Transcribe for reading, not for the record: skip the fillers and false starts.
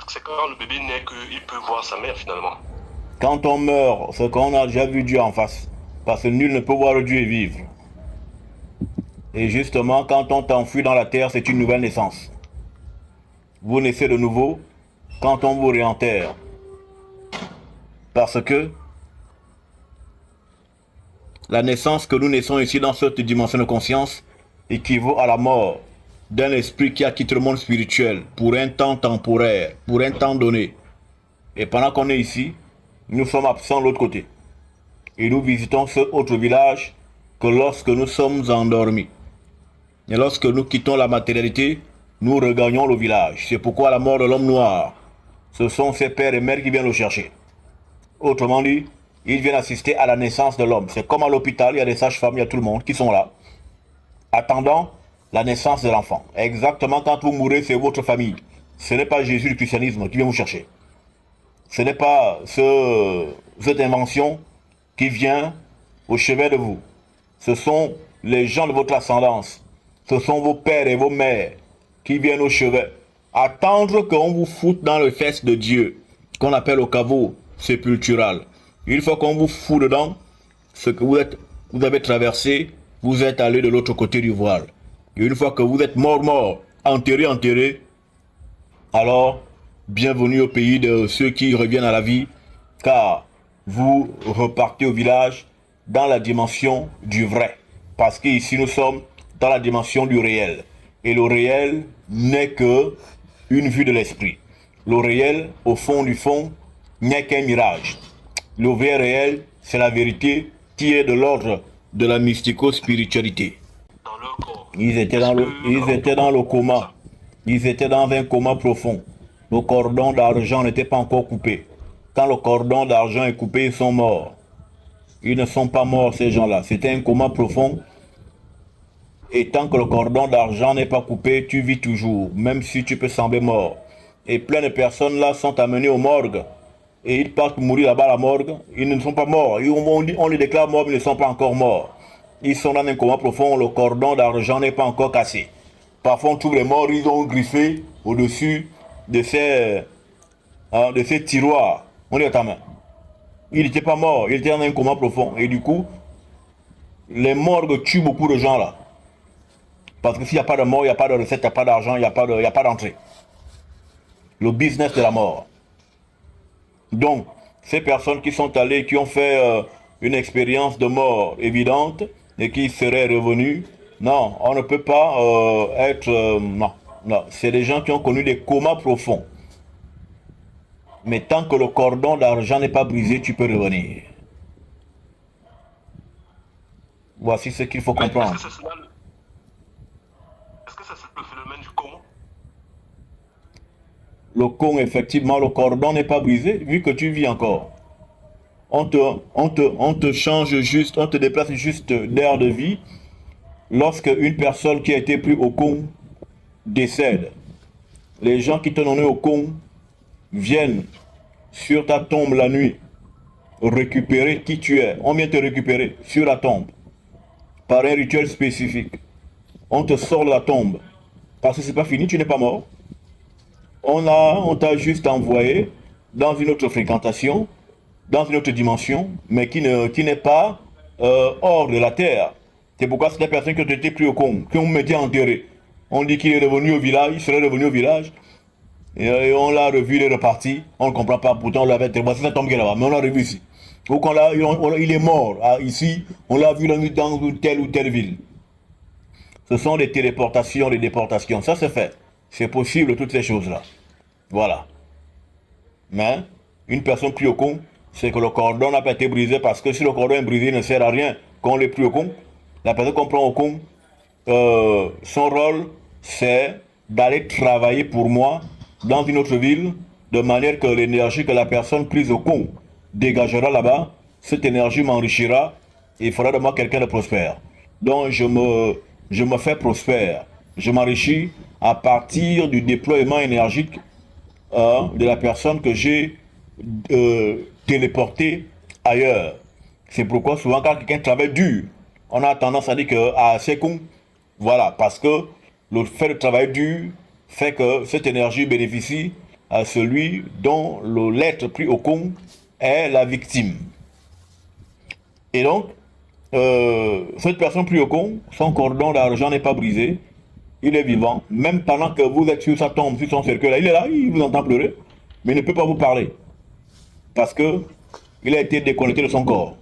c'est quand le bébé naît qu'il peut voir sa mère finalement. Quand on meurt, c'est qu'on a déjà vu Dieu en face. Parce que nul ne peut voir Dieu et vivre. Et justement, quand on t'enfuit dans la terre, c'est une nouvelle naissance. Vous naissez de nouveau quand on vous réenterre. Parce que la naissance que nous naissons ici dans cette dimension de conscience équivaut à la mort d'un esprit qui a quitté le monde spirituel pour un temps temporaire, pour un temps donné. Et pendant qu'on est ici, nous sommes absents de l'autre côté. Et nous visitons ce autre village que lorsque nous sommes endormis. Et lorsque nous quittons la matérialité, nous regagnons le village. C'est pourquoi la mort de l'homme noir, ce sont ses pères et mères qui viennent le chercher. Autrement dit, ils viennent assister à la naissance de l'homme. C'est comme à l'hôpital, il y a des sages-femmes, il y a tout le monde qui sont là, attendant la naissance de l'enfant. Exactement quand vous mourrez, c'est votre famille. Ce n'est pas Jésus du christianisme qui vient vous chercher. Ce n'est pas cette invention qui vient au chevet de vous. Ce sont les gens de votre ascendance. Ce sont vos pères et vos mères qui viennent au chevet. Attendre qu'on vous foute dans les fesses de Dieu, qu'on appelle au caveau sépultural. Une fois qu'on vous fout dedans, ce que vous avez traversé, vous êtes allé de l'autre côté du voile. Et une fois que vous êtes mort, enterré, alors bienvenue au pays de ceux qui reviennent à la vie, car vous repartez au village dans la dimension du vrai. Parce qu'ici nous sommes dans la dimension du réel. Et le réel n'est que une vue de l'esprit. Le réel, au fond du fond, n'est qu'un mirage. Le vrai réel, c'est la vérité qui est de l'ordre de la mystico-spiritualité. Dans leur corps. Ils étaient dans le coma. Ils étaient dans un coma profond. Le cordon d'argent n'était pas encore coupé. Quand le cordon d'argent est coupé, ils sont morts. Ils ne sont pas morts, ces gens-là. C'était un coma profond. Et tant que le cordon d'argent n'est pas coupé, tu vis toujours, même si tu peux sembler mort. Et plein de personnes là sont amenées aux morgues. Et ils partent mourir là-bas à la morgue. Ils ne sont pas morts. On les déclare morts, mais ils ne sont pas encore morts. Ils sont dans un coma profond, le cordon d'argent n'est pas encore cassé. Parfois, on trouve les morts, ils ont griffé au-dessus de ces tiroirs. On dit à ta main. Il n'était pas mort, il était dans un coma profond. Et du coup, les morgues tuent beaucoup de gens là. Parce que s'il n'y a pas de mort, il n'y a pas de recette, il n'y a pas d'argent, il n'y a pas d'entrée. Le business de la mort. Donc, ces personnes qui sont allées, qui ont fait une expérience de mort évidente et qui seraient revenues, non, on ne peut pas être... non, non, c'est des gens qui ont connu des comas profonds. Mais tant que le cordon d'argent n'est pas brisé, tu peux revenir. Voici ce qu'il faut Mais comprendre. est-ce que c'est le phénomène du con? Le con, effectivement, le cordon n'est pas brisé, vu que tu vis encore. On te change juste, on te déplace juste d'air de vie. Lorsque une personne qui a été prise au con décède, les gens qui t'ont donné au con viennent sur ta tombe la nuit récupérer qui tu es. On vient te récupérer sur la tombe par un rituel spécifique. On te sort de la tombe parce que c'est pas fini, tu n'es pas mort. On t'a juste envoyé dans une autre fréquentation, dans une autre dimension, mais qui n'est pas hors de la terre. C'est pourquoi c'est des personnes qui ont été pris au con, qui ont été enterrés. On dit qu'il est revenu au village, il serait revenu au village, et on l'a revu, il est reparti. On ne comprend pas, pourtant on l'avait voici sa tombe qui est là-bas, mais on l'a revu ici. Donc il est mort ici, on l'a vu dans telle ou telle ville. Ce sont des téléportations, des déportations, ça c'est fait. C'est possible, toutes ces choses-là. Voilà. Mais une personne prise au con, c'est que le cordon n'a pas été brisé parce que si le cordon est brisé, il ne sert à rien qu'on l'ait pris au con. La personne qu'on prend au con, son rôle, c'est d'aller travailler pour moi dans une autre ville, de manière que l'énergie que la personne prise au con dégagera là-bas, cette énergie m'enrichira et fera de moi quelqu'un de prospère. Donc je me fais prospère, je m'enrichis à partir du déploiement énergique de la personne que j'ai téléportée ailleurs. C'est pourquoi souvent quand quelqu'un travaille dur, on a tendance à dire que c'est con. Voilà, parce que le fait de travailler dur fait que cette énergie bénéficie à celui dont l'être pris au con est la victime. Et donc, cette personne prise au con, son cordon d'argent n'est pas brisé, il est vivant, même pendant que vous êtes sur sa tombe, sur son cercueil, là, il est là, il vous entend pleurer, mais il ne peut pas vous parler, parce que il a été déconnecté de son corps.